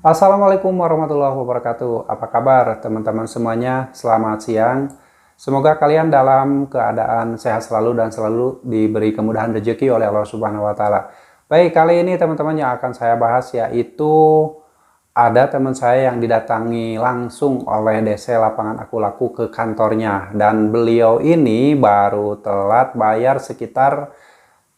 Assalamualaikum warahmatullahi wabarakatuh. Apa kabar teman-teman semuanya? Selamat siang. Semoga kalian dalam keadaan sehat selalu dan selalu diberi kemudahan rezeki oleh Allah Subhanahu wa taala. Baik, kali ini teman-teman yang akan saya bahas yaitu ada teman saya yang didatangi langsung oleh DC Lapangan Aku Laku ke kantornya, dan beliau ini baru telat bayar sekitar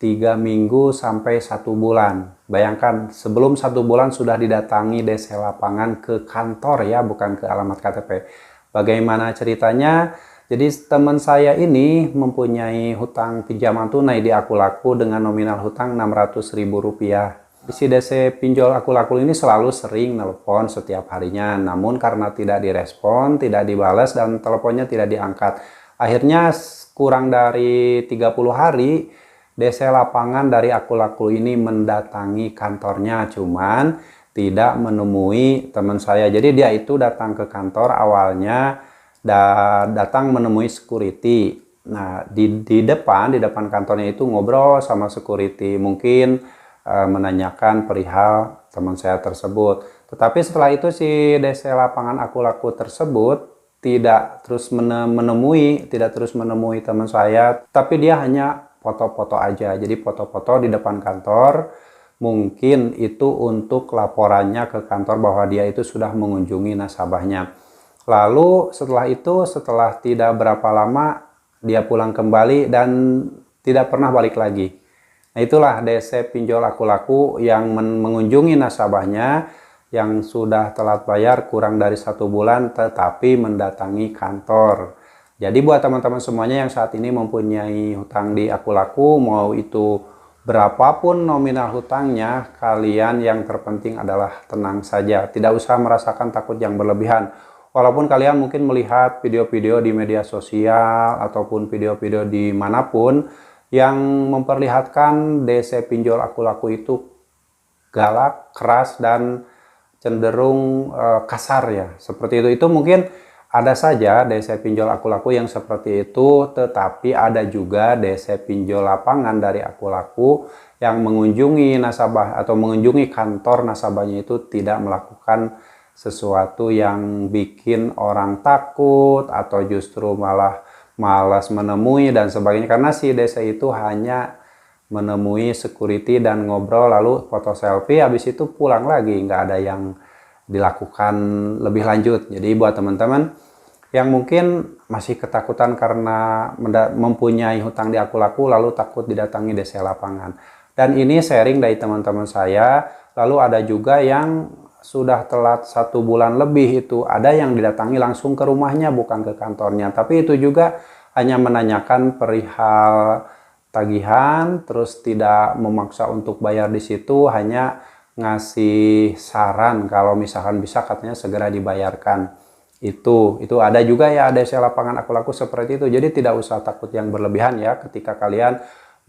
3 minggu sampai 1 bulan. Bayangkan, sebelum 1 bulan sudah didatangi DC lapangan ke kantor ya, bukan ke alamat KTP. Bagaimana ceritanya? Jadi teman saya ini mempunyai hutang pinjaman tunai di Aku Laku dengan nominal hutang Rp600.000. Si DC pinjol Aku Laku ini selalu sering nelpon setiap harinya, namun karena tidak direspon, tidak dibalas, dan teleponnya tidak diangkat. Akhirnya kurang dari 30 hari DC lapangan dari Aku Laku ini mendatangi kantornya, cuman tidak menemui teman saya. Jadi dia itu datang ke kantor awalnya, datang menemui security. Nah, di depan kantornya itu ngobrol sama security, mungkin menanyakan perihal teman saya tersebut. Tetapi setelah itu si DC lapangan Aku Laku tersebut tidak terus menemui teman saya, tapi dia hanya foto-foto aja. Jadi foto-foto di depan kantor, mungkin itu untuk laporannya ke kantor bahwa dia itu sudah mengunjungi nasabahnya. Lalu setelah itu, setelah tidak berapa lama, dia pulang kembali dan tidak pernah balik lagi. Nah, itulah DC pinjol Aku Laku yang mengunjungi nasabahnya yang sudah telat bayar kurang dari 1 bulan tetapi mendatangi kantor. Jadi buat teman-teman semuanya yang saat ini mempunyai hutang di Aku Laku, mau itu berapapun nominal hutangnya, kalian yang terpenting adalah tenang saja. Tidak usah merasakan takut yang berlebihan. Walaupun kalian mungkin melihat video-video di media sosial ataupun video-video dimanapun yang memperlihatkan DC pinjol Aku Laku itu galak, keras, dan cenderung kasar ya. Seperti itu. Itu mungkin ada saja DC pinjol Aku Laku yang seperti itu, tetapi ada juga DC pinjol lapangan dari Aku Laku yang mengunjungi nasabah atau mengunjungi kantor nasabahnya itu tidak melakukan sesuatu yang bikin orang takut atau justru malah malas menemui dan sebagainya, karena si DC itu hanya menemui security dan ngobrol lalu foto selfie, habis itu pulang lagi, nggak ada yang dilakukan lebih lanjut. Jadi buat teman-teman yang mungkin masih ketakutan karena mempunyai hutang di Aku Laku lalu takut didatangi DC lapangan, dan ini sharing dari teman-teman saya. Lalu ada juga yang sudah telat 1 bulan lebih, itu ada yang didatangi langsung ke rumahnya bukan ke kantornya, tapi itu juga hanya menanyakan perihal tagihan, terus tidak memaksa untuk bayar di situ, hanya ngasih saran kalau misalkan bisa katanya segera dibayarkan. Itu ada juga ya DC lapangan Aku Laku seperti itu. Jadi tidak usah takut yang berlebihan ya ketika kalian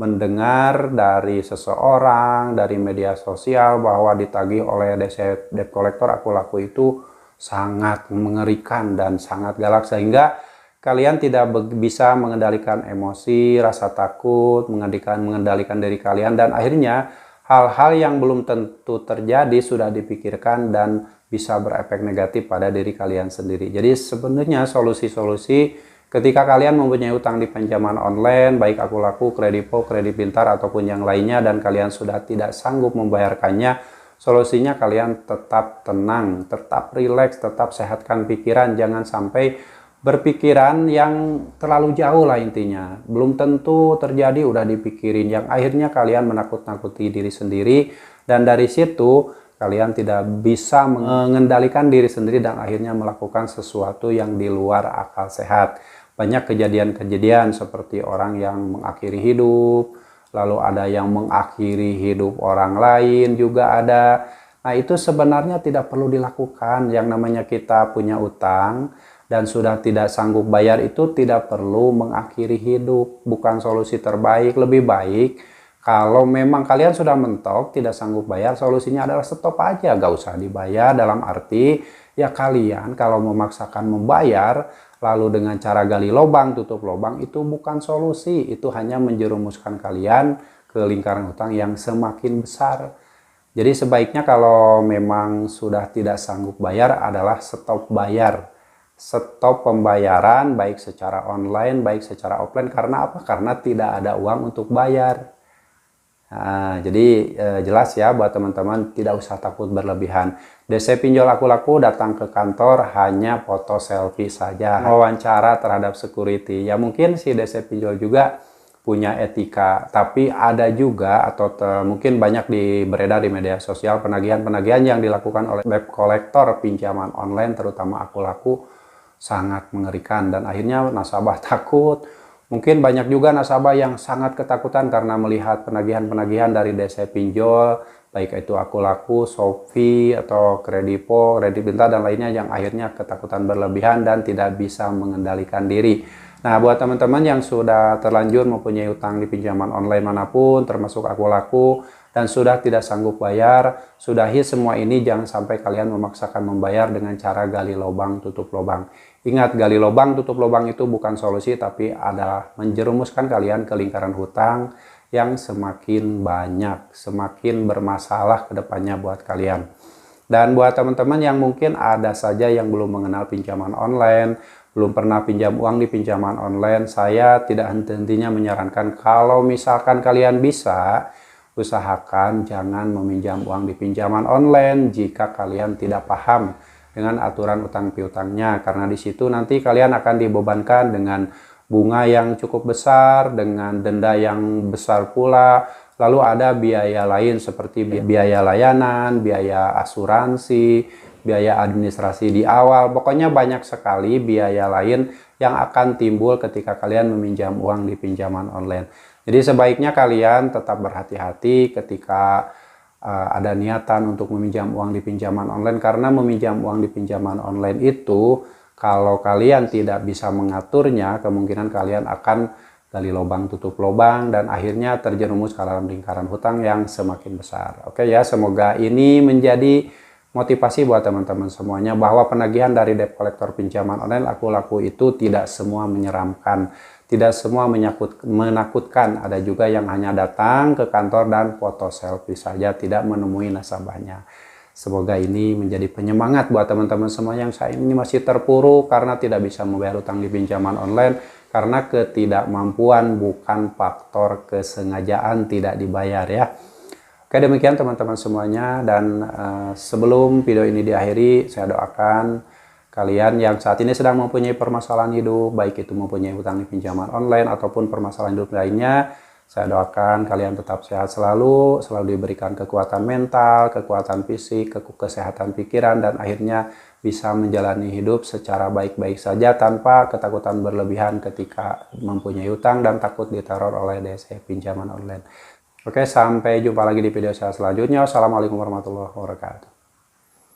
mendengar dari seseorang dari media sosial bahwa ditagih oleh DC debt collector Aku Laku itu sangat mengerikan dan sangat galak, sehingga kalian tidak bisa mengendalikan emosi, rasa takut, mengendalikan diri kalian, dan akhirnya hal-hal yang belum tentu terjadi sudah dipikirkan dan bisa berefek negatif pada diri kalian sendiri. Jadi sebenarnya solusi-solusi ketika kalian mempunyai utang di pinjaman online, baik Aku Laku, Kredipo, Kredit Pintar, ataupun yang lainnya, dan kalian sudah tidak sanggup membayarkannya, solusinya kalian tetap tenang, tetap rileks, tetap sehatkan pikiran, jangan sampai berpikiran yang terlalu jauh lah intinya. Belum tentu terjadi udah dipikirin, yang akhirnya kalian menakut-nakuti diri sendiri, dan dari situ kalian tidak bisa mengendalikan diri sendiri dan akhirnya melakukan sesuatu yang di luar akal sehat. Banyak kejadian-kejadian seperti orang yang mengakhiri hidup, lalu ada yang mengakhiri hidup orang lain juga ada. Nah, itu sebenarnya tidak perlu dilakukan. Yang namanya kita punya utang dan sudah tidak sanggup bayar itu tidak perlu mengakhiri hidup. Bukan solusi terbaik. Lebih baik kalau memang kalian sudah mentok, tidak sanggup bayar, solusinya adalah stop aja, gak usah dibayar. Dalam arti ya kalian kalau memaksakan membayar lalu dengan cara gali lubang, tutup lubang, itu bukan solusi. Itu hanya menjerumuskan kalian ke lingkaran hutang yang semakin besar. Jadi sebaiknya kalau memang sudah tidak sanggup bayar adalah stop bayar. Stop pembayaran baik secara online, baik secara offline. Karena apa? Karena tidak ada uang untuk bayar. Nah, jadi jelas ya buat teman-teman, tidak usah takut berlebihan. DC Pinjol Aku Laku datang ke kantor hanya foto selfie saja, wawancara terhadap security. Ya mungkin si DC Pinjol juga punya etika, tapi ada juga atau mungkin banyak beredar di media sosial penagihan-penagihan yang dilakukan oleh debt collector pinjaman online, terutama Aku Laku, sangat mengerikan dan akhirnya nasabah takut. Mungkin banyak juga nasabah yang sangat ketakutan karena melihat penagihan-penagihan dari DC Pinjol, baik itu Aku Laku, Shopee, atau Kredipo, Kredit dan lainnya yang akhirnya ketakutan berlebihan dan tidak bisa mengendalikan diri. Nah, buat teman-teman yang sudah terlanjur mempunyai utang di pinjaman online manapun, termasuk Aku Laku, dan sudah tidak sanggup bayar, sudahi semua ini. Jangan sampai kalian memaksakan membayar dengan cara gali lubang tutup lubang. Ingat, gali lubang tutup lubang itu bukan solusi, tapi adalah menjerumuskan kalian ke lingkaran hutang yang semakin banyak, semakin bermasalah ke depannya buat kalian. Dan buat teman-teman yang mungkin ada saja yang belum mengenal pinjaman online, belum pernah pinjam uang di pinjaman online, saya tidak henti-hentinya menyarankan kalau misalkan kalian bisa, usahakan jangan meminjam uang di pinjaman online jika kalian tidak paham dengan aturan utang piutangnya, karena di situ nanti kalian akan dibebankan dengan bunga yang cukup besar, dengan denda yang besar pula, lalu ada biaya lain seperti biaya layanan, biaya asuransi, biaya administrasi di awal, pokoknya banyak sekali biaya lain yang akan timbul ketika kalian meminjam uang di pinjaman online. Jadi sebaiknya kalian tetap berhati-hati ketika ada niatan untuk meminjam uang di pinjaman online, karena meminjam uang di pinjaman online itu kalau kalian tidak bisa mengaturnya, kemungkinan kalian akan gali lubang tutup lubang dan akhirnya terjerumus ke dalam lingkaran hutang yang semakin besar. Oke ya, semoga ini menjadi motivasi buat teman-teman semuanya bahwa penagihan dari debt collector pinjaman online Aku Laku itu tidak semua menyeramkan. Tidak semua menakutkan, ada juga yang hanya datang ke kantor dan foto selfie saja, tidak menemui nasabahnya. Semoga ini menjadi penyemangat buat teman-teman semua yang saat ini masih terpuruk karena tidak bisa membayar utang di pinjaman online, karena ketidakmampuan bukan faktor kesengajaan tidak dibayar ya. Oke, demikian teman-teman semuanya, dan sebelum video ini diakhiri, saya doakan kalian yang saat ini sedang mempunyai permasalahan hidup, baik itu mempunyai hutang di pinjaman online ataupun permasalahan hidup lainnya, saya doakan kalian tetap sehat selalu, selalu diberikan kekuatan mental, kekuatan fisik, kesehatan pikiran, dan akhirnya bisa menjalani hidup secara baik-baik saja tanpa ketakutan berlebihan ketika mempunyai hutang dan takut diteror oleh DC pinjaman online. Oke, sampai jumpa lagi di video saya selanjutnya. Wassalamualaikum warahmatullahi wabarakatuh.